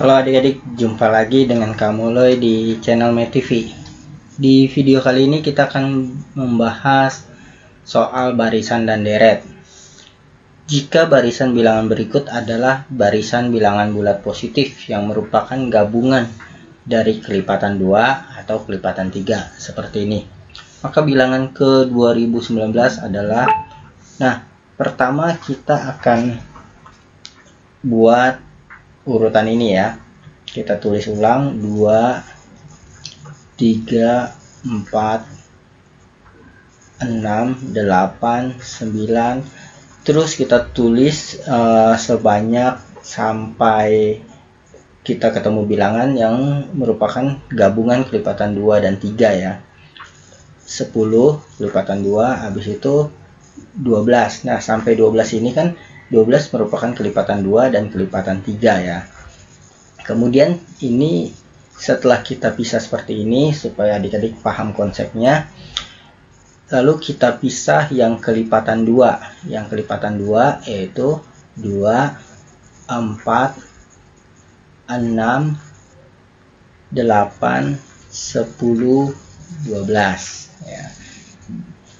Halo adik-adik, jumpa lagi dengan kamu Loy di channel MedTV. Di video kali ini kita akan membahas soal barisan dan deret. Jika barisan bilangan berikut adalah barisan bilangan bulat positif yang merupakan gabungan dari kelipatan 2 atau kelipatan 3 seperti ini, maka bilangan ke 2019 adalah, pertama kita akan buat urutan ini ya. Kita tulis ulang 2, 3, 4, 6, 8, 9. Terus kita tulis sebanyak sampai kita ketemu bilangan yang merupakan gabungan kelipatan 2 dan 3 ya. 10 kelipatan 2, habis itu 12. Nah, sampai 12 ini kan 12 merupakan kelipatan 2 dan kelipatan 3 ya. Kemudian ini setelah kita pisah seperti ini supaya adik-adik paham konsepnya, lalu kita pisah yang kelipatan 2. Yang kelipatan 2 yaitu 2, 4, 6, 8, 10, 12 ya.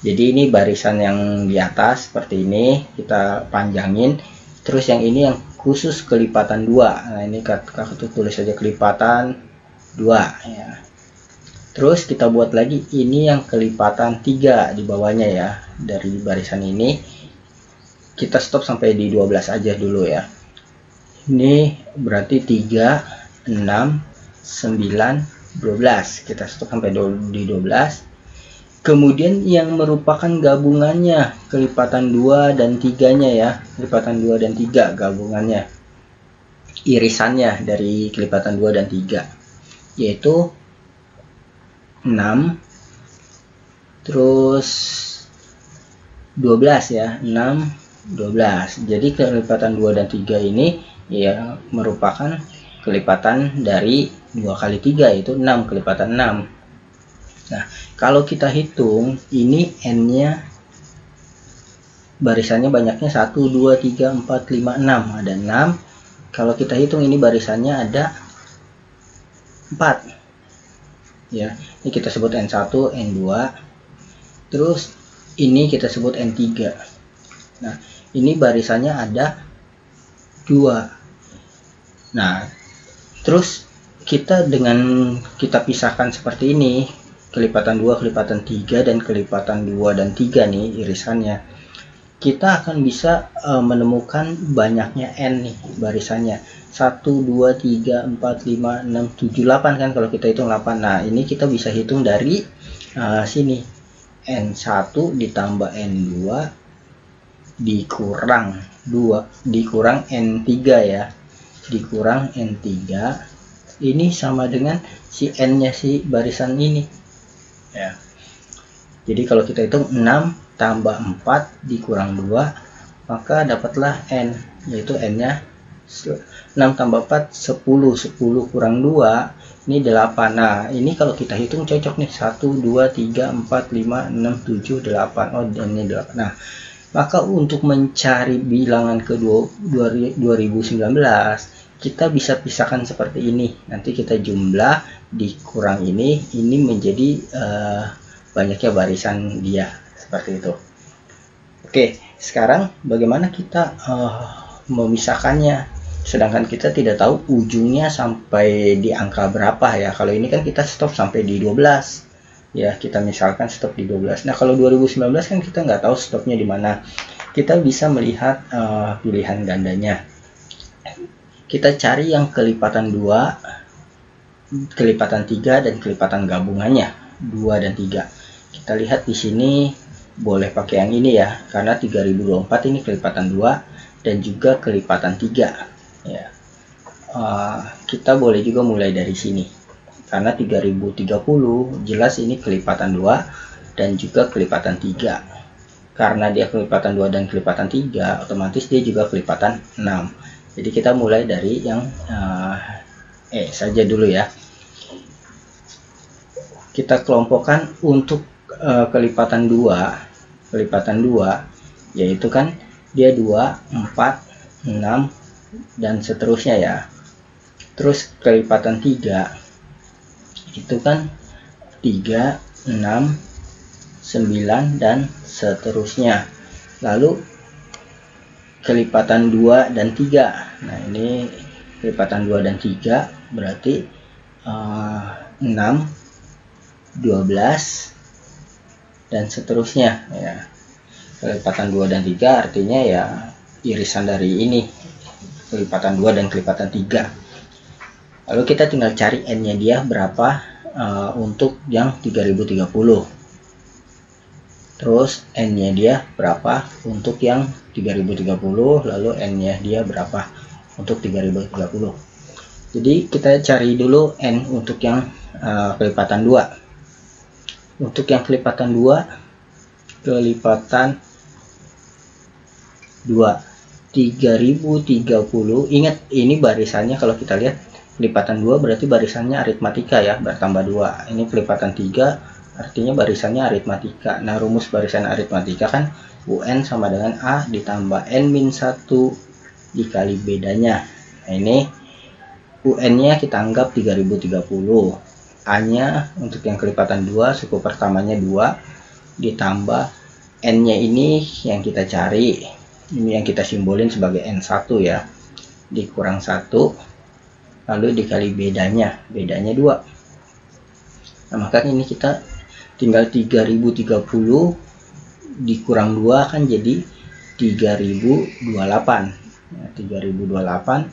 Jadi ini barisan yang di atas seperti ini kita panjangin. Terus yang ini yang khusus kelipatan 2. Nah, ini kakak tulis saja kelipatan 2 ya. Terus kita buat lagi ini yang kelipatan 3 di bawahnya ya. Dari barisan ini kita stop sampai di 12 aja dulu ya. Ini berarti 3, 6, 9, 12. Kita stop sampai di 12. Kemudian yang merupakan gabungannya kelipatan 2 dan 3-nya ya. Kelipatan 2 dan 3 gabungannya. Irisannya dari kelipatan 2 dan 3 yaitu 6, terus 12 ya. 6, 12. Jadi kelipatan 2 dan 3 ini ya merupakan kelipatan dari 2 kali 3 yaitu 6, kelipatan 6. Nah, kalau kita hitung ini n-nya barisannya banyaknya 1, 2, 3, 4, 5, 6. Ada 6. Kalau kita hitung ini barisannya ada 4. Ya, ini kita sebut n1, n2. Terus ini kita sebut n3. Nah, ini barisannya ada 2. Nah, terus kita pisahkan seperti ini. Kelipatan 2, kelipatan 3, dan kelipatan 2 dan 3 nih irisannya. Kita akan bisa menemukan banyaknya n nih barisannya. 1, 2, 3, 4, 5, 6, 7, 8 kan kalau kita hitung 8. Nah, ini kita bisa hitung dari sini. N1 ditambah N2 dikurang 2, dikurang N3 ya. Dikurang N3. Ini sama dengan si n-nya si barisan ini. Ya. Jadi kalau kita hitung 6 tambah 4 dikurang 2, maka dapatlah n, yaitu n-nya 6 tambah 4 10, 10 kurang 2 ini 8. Nah, ini kalau kita hitung cocok nih, 1, 2, 3, 4, 5, 6, 7, 8. Oh, n-nya 8. Nah, maka untuk mencari bilangan ke 2019 kita bisa pisahkan seperti ini. Nanti kita jumlah dikurang ini menjadi banyaknya barisan dia seperti itu. Oke, sekarang bagaimana kita memisahkannya? Sedangkan kita tidak tahu ujungnya sampai di angka berapa ya. Kalau ini kan kita stop sampai di 12 ya. Kita misalkan stop di 12. Nah, kalau 2019 kan kita nggak tahu stopnya di mana. Kita bisa melihat pilihan gandanya. Kita cari yang kelipatan 2, kelipatan 3, dan kelipatan gabungannya 2 dan 3. Kita lihat di sini boleh pakai yang ini ya, karena 3024 ini kelipatan 2 dan juga kelipatan 3 ya. Kita boleh juga mulai dari sini karena 3030 jelas ini kelipatan 2 dan juga kelipatan 3. Karena dia kelipatan 2 dan kelipatan 3, otomatis dia juga kelipatan 6. Jadi kita mulai dari yang saja dulu ya. Kita kelompokkan untuk kelipatan 2 yaitu kan dia 2, 4, 6 dan seterusnya ya. Terus kelipatan 3 itu kan 3, 6, 9 dan seterusnya. Lalu kelipatan 2 dan 3. Nah, ini kelipatan 2 dan 3 berarti 6, 12 dan seterusnya ya. Kelipatan 2 dan 3 artinya ya irisan dari ini, kelipatan 2 dan kelipatan 3. Lalu kita tinggal cari n-nya dia berapa untuk yang 3030. Terus n-nya dia berapa untuk yang 3030, lalu n-nya dia berapa untuk 3030. Jadi kita cari dulu n untuk yang kelipatan 2. Untuk yang kelipatan 2, kelipatan 3030, ingat ini barisannya kalau kita lihat kelipatan 2 berarti barisannya aritmatika ya, bertambah 2. Ini kelipatan 3 artinya barisannya aritmatika. Nah, rumus barisan aritmatika kan UN sama dengan A ditambah N-1 dikali bedanya. Nah, ini UN-nya kita anggap 3030. A-nya untuk yang kelipatan 2, suku pertamanya 2 ditambah N-nya ini yang kita cari. Ini yang kita simbolin sebagai N1 ya. Dikurang 1 lalu dikali bedanya 2. Nah, maka ini kita tinggal 3030 dikurang 2 kan jadi 3028. Nah, 3028.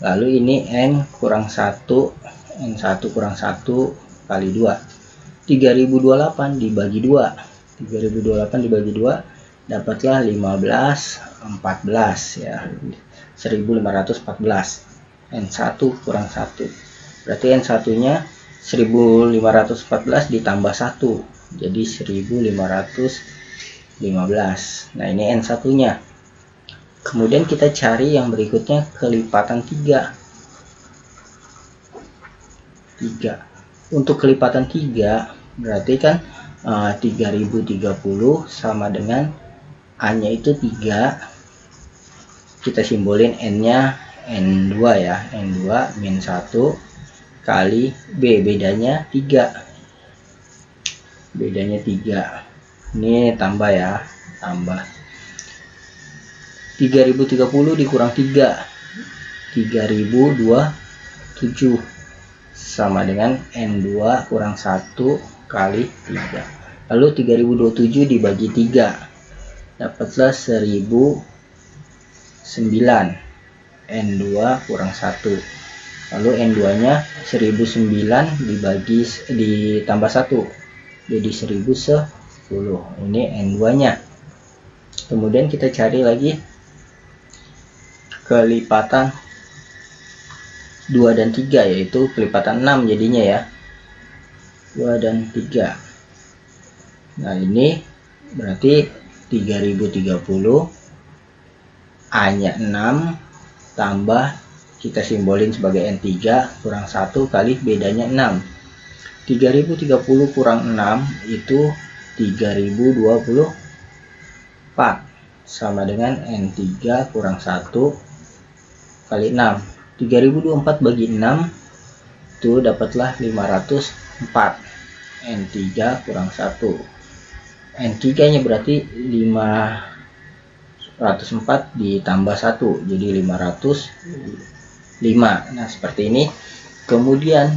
Lalu ini N kurang 1, N1 kurang 1 kali 2. 3028 dibagi 2. 3028 dibagi 2 dapatlah 1514 ya. 1514. N1 kurang 1 berarti N1 nya 1514 ditambah 1 jadi 1515. Nah, ini N1 nya. Kemudian kita cari yang berikutnya kelipatan 3. Untuk kelipatan 3 berarti kan 3030 sama dengan A nya itu 3, kita simbolin N nya N2 ya, N2 min 1 kali B, bedanya 3. Bedanya 3. Ini tambah ya, tambah. 3030 dikurang 3. 3027 sama dengan N2 kurang 1 kali 3. Lalu 3027 dibagi 3. Dapatlah 1009. N2 kurang 1. Lalu N2 nya 1009 ditambah 1 jadi 1010. Ini N2 nya. Kemudian kita cari lagi kelipatan 2 dan 3 yaitu kelipatan 6 jadinya ya. 2 dan 3. Nah, ini berarti 3030 A nya 6 tambah kita simbolin sebagai N3 kurang 1 kali bedanya 6. 3030 kurang 6 itu 3024 sama dengan N3 kurang 1 kali 6. 3024 bagi 6 itu dapatlah 504. N3 kurang 1. N3 nya berarti 504 ditambah 1 jadi 505. Nah, seperti ini. Kemudian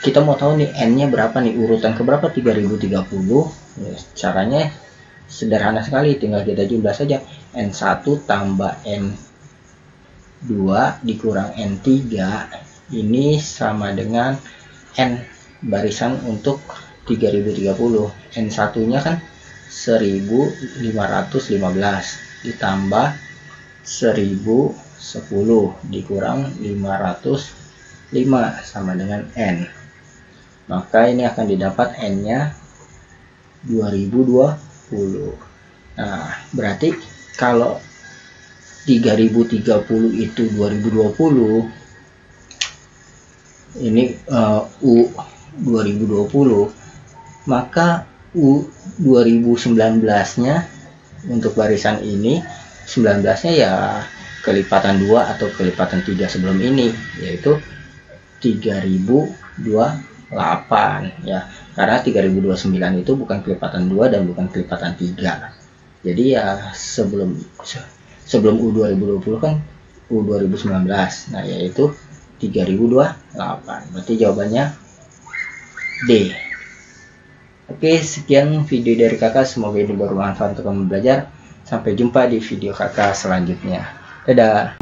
kita mau tahu nih N nya berapa nih, urutan keberapa 3030 ya, caranya sederhana sekali, tinggal kita jumlah saja. N1 tambah N2 dikurang N3 ini sama dengan N barisan untuk 3030. N1 nya kan 1515 ditambah 1010 dikurang 505 sama dengan N. Maka ini akan didapat N nya 2020. Nah, berarti kalau 3030 itu 2020, ini U 2020, maka U 2019 nya untuk barisan ini 19 nya ya kelipatan 2 atau kelipatan 3 sebelum ini, yaitu 3028 ya, karena 3029 itu bukan kelipatan 2 dan bukan kelipatan 3. Jadi ya sebelum U 2020 kan U 2019, nah yaitu 3028. Berarti jawabannya D. Oke, sekian video dari kakak, semoga ini bermanfaat untuk kamu belajar. Sampai jumpa di video kakak selanjutnya. Dadah.